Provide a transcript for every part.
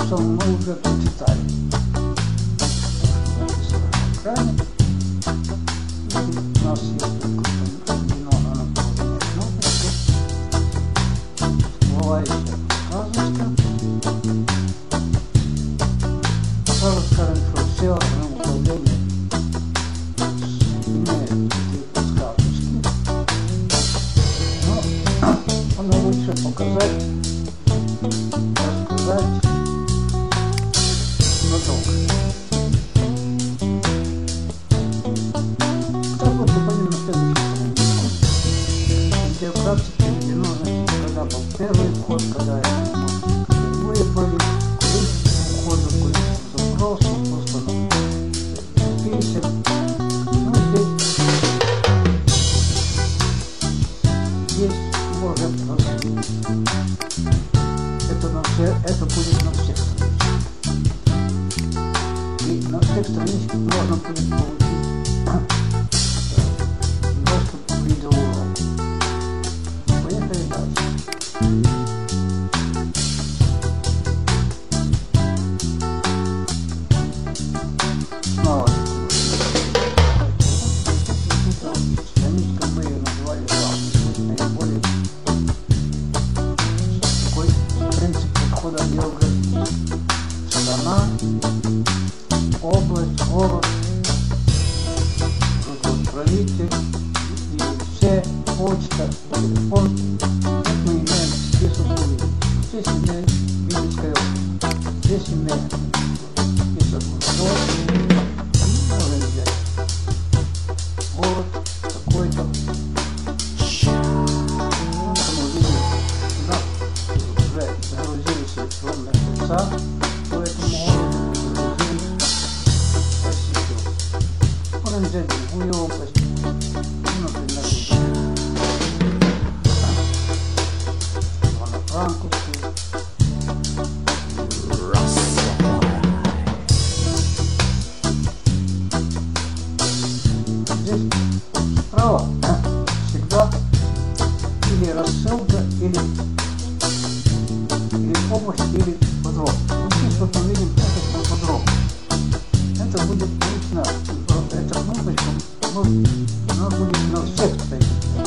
что мы уже прочитали. Написано на экране. И у нас есть вино на наполненной кнопочке. Всплывающая сказочка. Сразу скажем, что все управления имеют такие подсказочки. Но оно лучше показать, рассказать надолго. Так вот, выходим на следующий страницу, где вкратце переведено, значит, когда был первый вход, когда выпали, количество входов, количество запросов, послано писем. Ну, здесь можем разобрать. Это будет на всех страничках. И на всех страничках можно будет получить доступ к видеоуроку. Поехали дальше. Снова страничка, мы ее называли главной, наиболее такой принцип подхода географии. Страна, область, город, правитель и все, почта, телефон. Мы имеем список улиц. Здесь имеем Винницкая область. Здесь имеем список городов. Можем взять город такой-то. Como видите, у нас уже загрузились электронные адреса по этому городу, загрузились посетил. Можем взять другую область, например, Ивано-Франковскую. Здесь справа всегда или рассылка, или область, или подробно. Вот здесь вот мы видим, это подробно. Это будет обычно, эта кнопочка, она будет на всех страницах.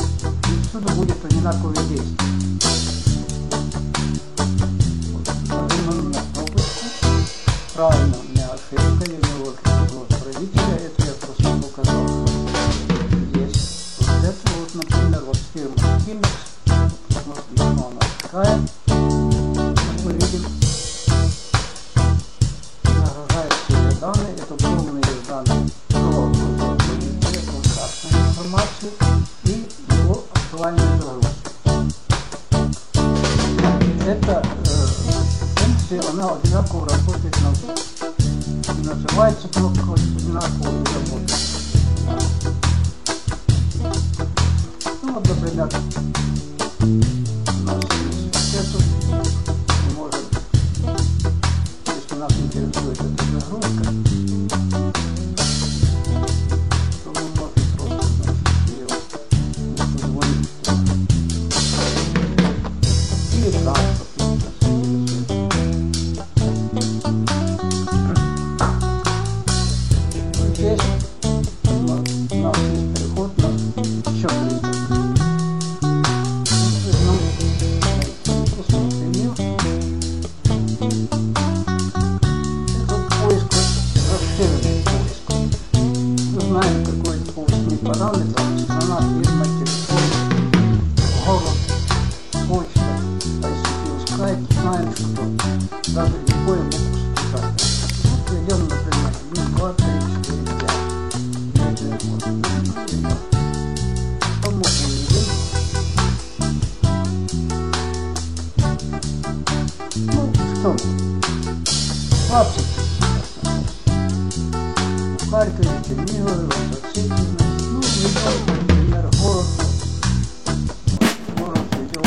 И всюду будет одинаковое действие. Нажимаем на кнопочку. Правильно, у меня ошибка, я не вложу правителя, это я просто показал. Здесь вот это вот, например, вот фирма Kinex, посмотрите, что она такая. Мы видим, нагружает все данные, это полные данные про правителя, контактную информацию и его актуальный загруз. Эта функция, она одинаково работает на всех. И называется кнопка одинаково и работает. Ну вот, например, у нас есть это, мы можем, если нас интересует эта загрузка, то мы можем просто, значит, ее позвонить. Или транспорт, здесь у нас есть переход на еще ближе. Знаем, какой поисковый параметр, страна, фирма, телефон, город, почта, ICQ, Skype, знаем, что даже любой могут списать. Вот придем, например, 1, 2, 3, 4, 5. Помощник видим. Ну что, 20. Харькове, Чернигове, Воссоците, ну, ведем, например, город ведем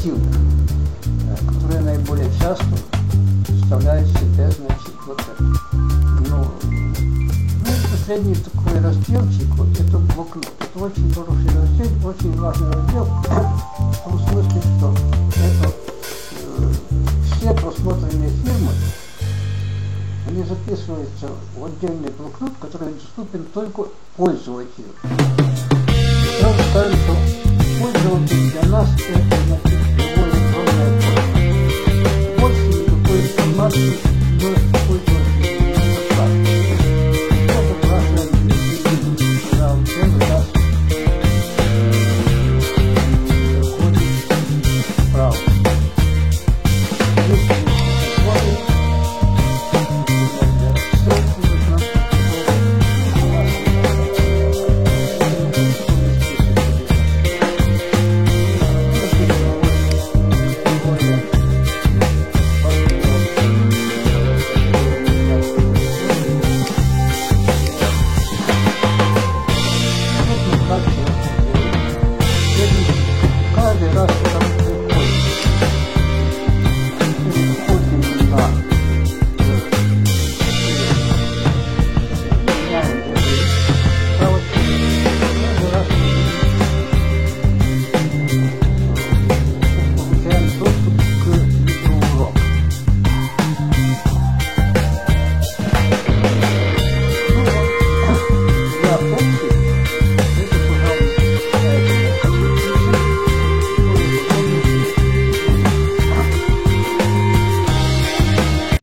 активных, которые наиболее часто вставляют в себя, значит, вот это. Ну, последний такой разделчик, вот это блокнот. Это очень хороший раздел, очень важный раздел, в том смысле, что это все просмотренные фильмы, они записываются в отдельный блокнот, который доступен только пользователю. Сразу скажем, что пользователь для нас это